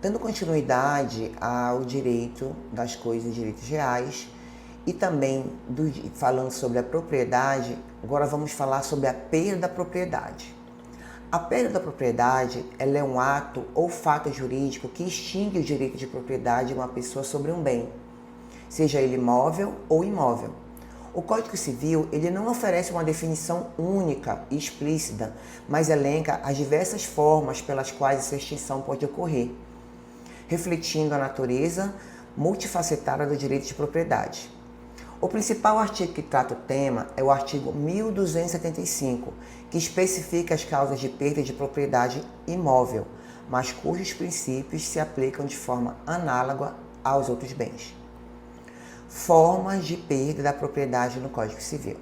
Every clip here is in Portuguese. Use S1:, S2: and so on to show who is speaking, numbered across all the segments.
S1: Dando continuidade ao direito das coisas e direitos reais e também falando sobre a propriedade, agora vamos falar sobre a perda da propriedade. A perda da propriedade ela é um ato ou fato jurídico que extingue o direito de propriedade de uma pessoa sobre um bem, seja ele móvel ou imóvel. O Código Civil ele não oferece uma definição única e explícita, mas elenca as diversas formas pelas quais essa extinção pode ocorrer, refletindo a natureza multifacetada do direito de propriedade. O principal artigo que trata o tema é o artigo 1275, que especifica as causas de perda de propriedade imóvel, mas cujos princípios se aplicam de forma análoga aos outros bens. Formas de perda da propriedade no Código Civil.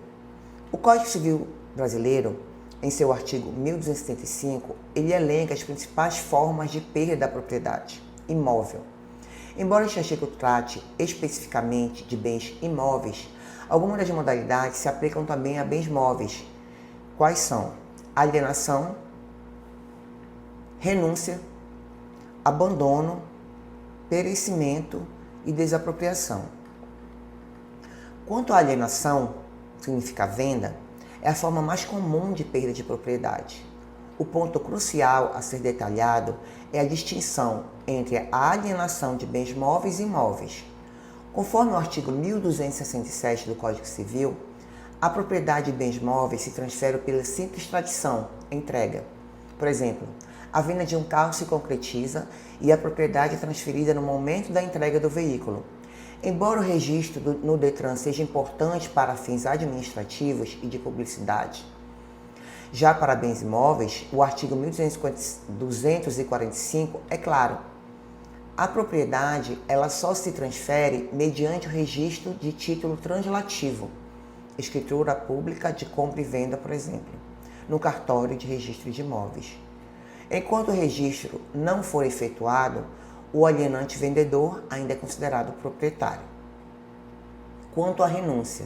S1: O Código Civil brasileiro, em seu artigo 1275, ele elenca as principais formas de perda da propriedade imóvel. Embora este artigo trate especificamente de bens imóveis, algumas das modalidades se aplicam também a bens móveis. Quais são? Alienação, renúncia, abandono, perecimento e desapropriação. Quanto à alienação, significa venda, é a forma mais comum de perda de propriedade. O ponto crucial a ser detalhado é a distinção entre a alienação de bens móveis e imóveis. Conforme o artigo 1267 do Código Civil, a propriedade de bens móveis se transfere pela simples tradição, entrega. Por exemplo, a venda de um carro se concretiza e a propriedade é transferida no momento da entrega do veículo. Embora o registro no DETRAN seja importante para fins administrativos e de publicidade, já para bens imóveis, o artigo 1245 é claro. A propriedade ela só se transfere mediante o registro de título translativo, escritura pública de compra e venda, por exemplo, no cartório de registro de imóveis. Enquanto o registro não for efetuado, o alienante vendedor ainda é considerado proprietário. Quanto à renúncia.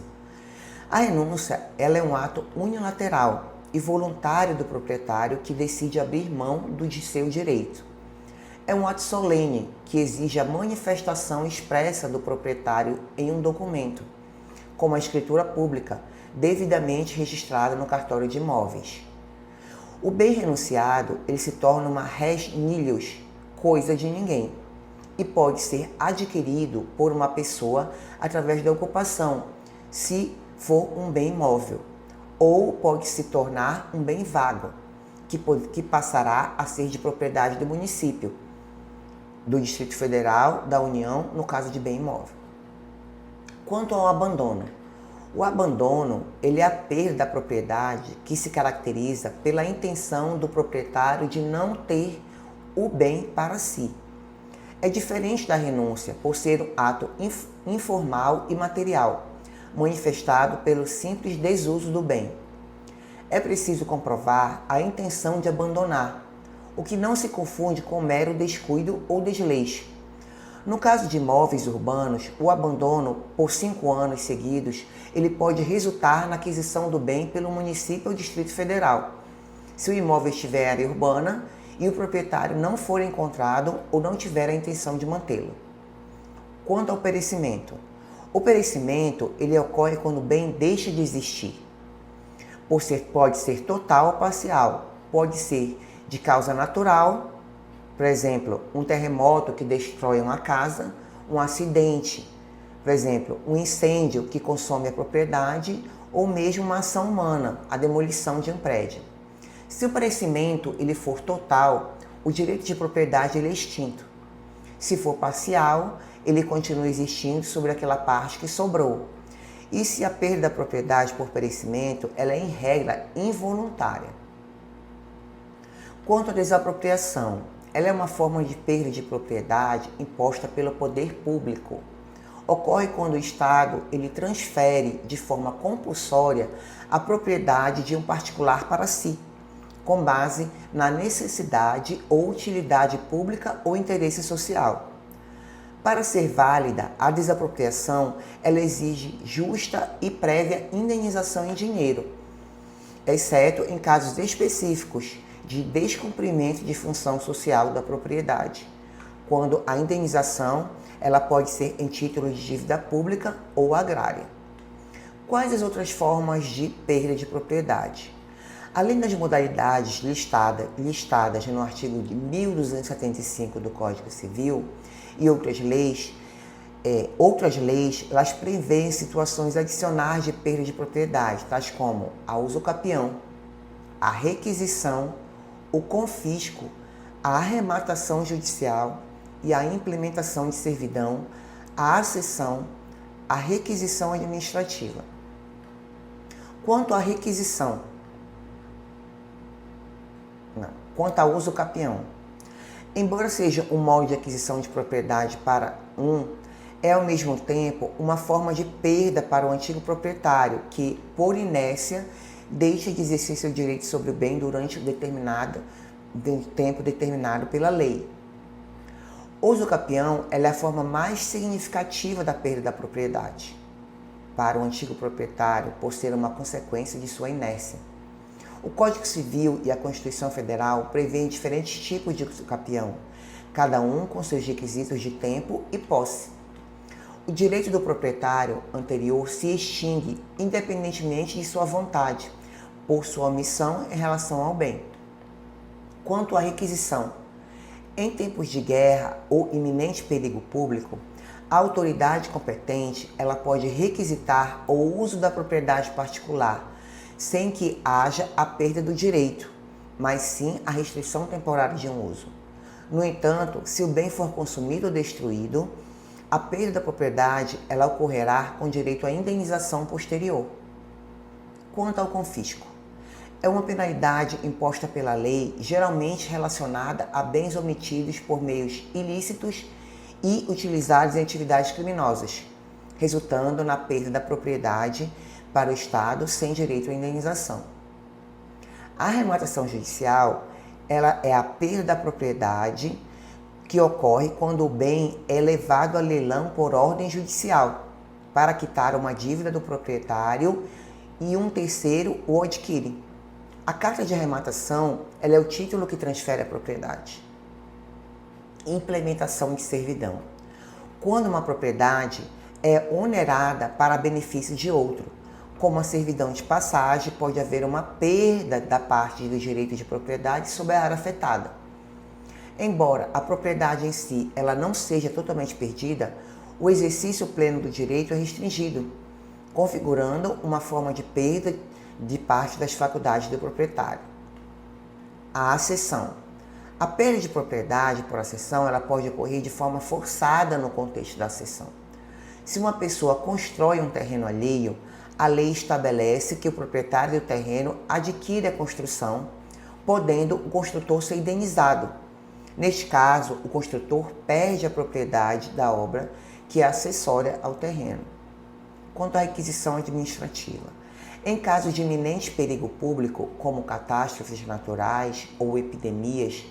S1: A renúncia ela é um ato unilateral e voluntário do proprietário que decide abrir mão de seu direito. É um ato solene que exige a manifestação expressa do proprietário em um documento, como a escritura pública, devidamente registrada no cartório de imóveis. O bem renunciado ele se torna uma res nihil, coisa de ninguém, e pode ser adquirido por uma pessoa através da ocupação, se for um bem imóvel, ou pode se tornar um bem vago, que passará a ser de propriedade do município, do Distrito Federal, da União, no caso de bem imóvel. Quanto ao abandono. O abandono ele é a perda da propriedade que se caracteriza pela intenção do proprietário de não ter o bem para si. É diferente da renúncia, por ser um ato informal e material, manifestado pelo simples desuso do bem. É preciso comprovar a intenção de abandonar, o que não se confunde com mero descuido ou desleixo. No caso de imóveis urbanos, o abandono por 5 anos seguidos, ele pode resultar na aquisição do bem pelo município ou Distrito Federal, se o imóvel estiver em área urbana e o proprietário não for encontrado ou não tiver a intenção de mantê-lo. Quanto ao perecimento. O perecimento ele ocorre quando o bem deixa de existir. Pode ser total ou parcial, pode ser de causa natural, por exemplo, um terremoto que destrói uma casa, um acidente, por exemplo, um incêndio que consome a propriedade ou mesmo uma ação humana, a demolição de um prédio. Se o perecimento ele for total, o direito de propriedade ele é extinto. Se for parcial, ele continua existindo sobre aquela parte que sobrou. E se a perda da propriedade por perecimento, ela é em regra involuntária. Quanto à desapropriação, ela é uma forma de perda de propriedade imposta pelo poder público. Ocorre quando o Estado ele transfere de forma compulsória a propriedade de um particular para si, com base na necessidade ou utilidade pública ou interesse social. Para ser válida, a desapropriação ela exige justa e prévia indenização em dinheiro, exceto em casos específicos de descumprimento de função social da propriedade, quando a indenização ela pode ser em título de dívida pública ou agrária. Quais as outras formas de perda de propriedade? Além das modalidades listadas no artigo de 1275 do Código Civil e outras leis, elas prevêem situações adicionais de perda de propriedade, tais como a usucapião, a requisição, o confisco, a arrematação judicial e a implementação de servidão, a acessão, a requisição administrativa. Quanto à requisição, quanto ao usucapião, embora seja um modo de aquisição de propriedade é ao mesmo tempo uma forma de perda para o antigo proprietário que, por inércia, deixa de exercer seu direito sobre o bem durante um tempo determinado pela lei. O usucapião é a forma mais significativa da perda da propriedade para o antigo proprietário por ser uma consequência de sua inércia. O Código Civil e a Constituição Federal prevêem diferentes tipos de usucapião, cada um com seus requisitos de tempo e posse. O direito do proprietário anterior se extingue independentemente de sua vontade, por sua omissão em relação ao bem. Quanto à requisição, em tempos de guerra ou iminente perigo público, a autoridade competente ela pode requisitar o uso da propriedade particular, sem que haja a perda do direito, mas sim a restrição temporária de um uso. No entanto, se o bem for consumido ou destruído, a perda da propriedade ela ocorrerá com direito à indenização posterior. Quanto ao confisco, é uma penalidade imposta pela lei, geralmente relacionada a bens obtidos por meios ilícitos e utilizados em atividades criminosas, resultando na perda da propriedade para o Estado sem direito à indenização. A arrematação judicial ela é a perda da propriedade que ocorre quando o bem é levado a leilão por ordem judicial para quitar uma dívida do proprietário e um terceiro o adquire. A carta de arrematação ela é o título que transfere a propriedade. Implementação de servidão. Quando uma propriedade é onerada para benefício de outro, como a servidão de passagem, pode haver uma perda da parte do direito de propriedade sobre a área afetada. Embora a propriedade em si ela não seja totalmente perdida, o exercício pleno do direito é restringido, configurando uma forma de perda de parte das faculdades do proprietário. A acessão. A perda de propriedade por acessão ela pode ocorrer de forma forçada no contexto da acessão. Se uma pessoa constrói um terreno alheio, a lei estabelece que o proprietário do terreno adquire a construção, podendo o construtor ser indenizado. Neste caso, o construtor perde a propriedade da obra que é acessória ao terreno. Quanto à requisição administrativa, em caso de iminente perigo público, como catástrofes naturais ou epidemias,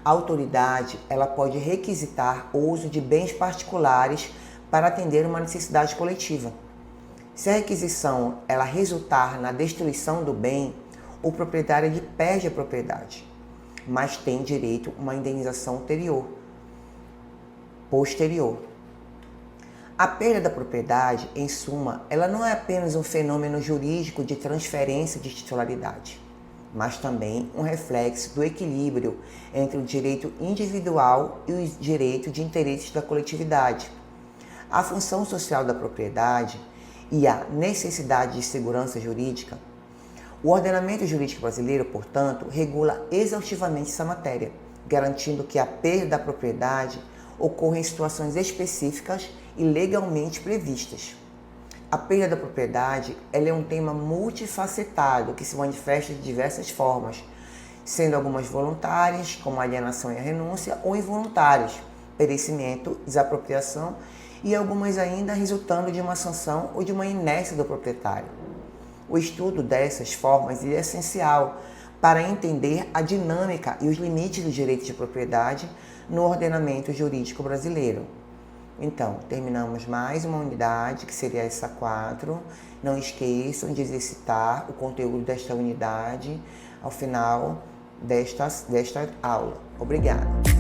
S1: a autoridade ela pode requisitar o uso de bens particulares para atender uma necessidade coletiva. Se a requisição ela resultar na destruição do bem, o proprietário ele perde a propriedade, mas tem direito a uma indenização posterior. A perda da propriedade, em suma, ela não é apenas um fenômeno jurídico de transferência de titularidade, mas também um reflexo do equilíbrio entre o direito individual e o direito de interesses da coletividade. A função social da propriedade e a necessidade de segurança jurídica. O ordenamento jurídico brasileiro, portanto, regula exaustivamente essa matéria, garantindo que a perda da propriedade ocorra em situações específicas e legalmente previstas. A perda da propriedade ela é um tema multifacetado que se manifesta de diversas formas, sendo algumas voluntárias, como a alienação e a renúncia, ou involuntárias, perecimento, desapropriação, e algumas ainda resultando de uma sanção ou de uma inércia do proprietário. O estudo dessas formas é essencial para entender a dinâmica e os limites do direito de propriedade no ordenamento jurídico brasileiro. Então, terminamos mais uma unidade, que seria essa 4. Não esqueçam de exercitar o conteúdo desta unidade ao final desta aula. Obrigada.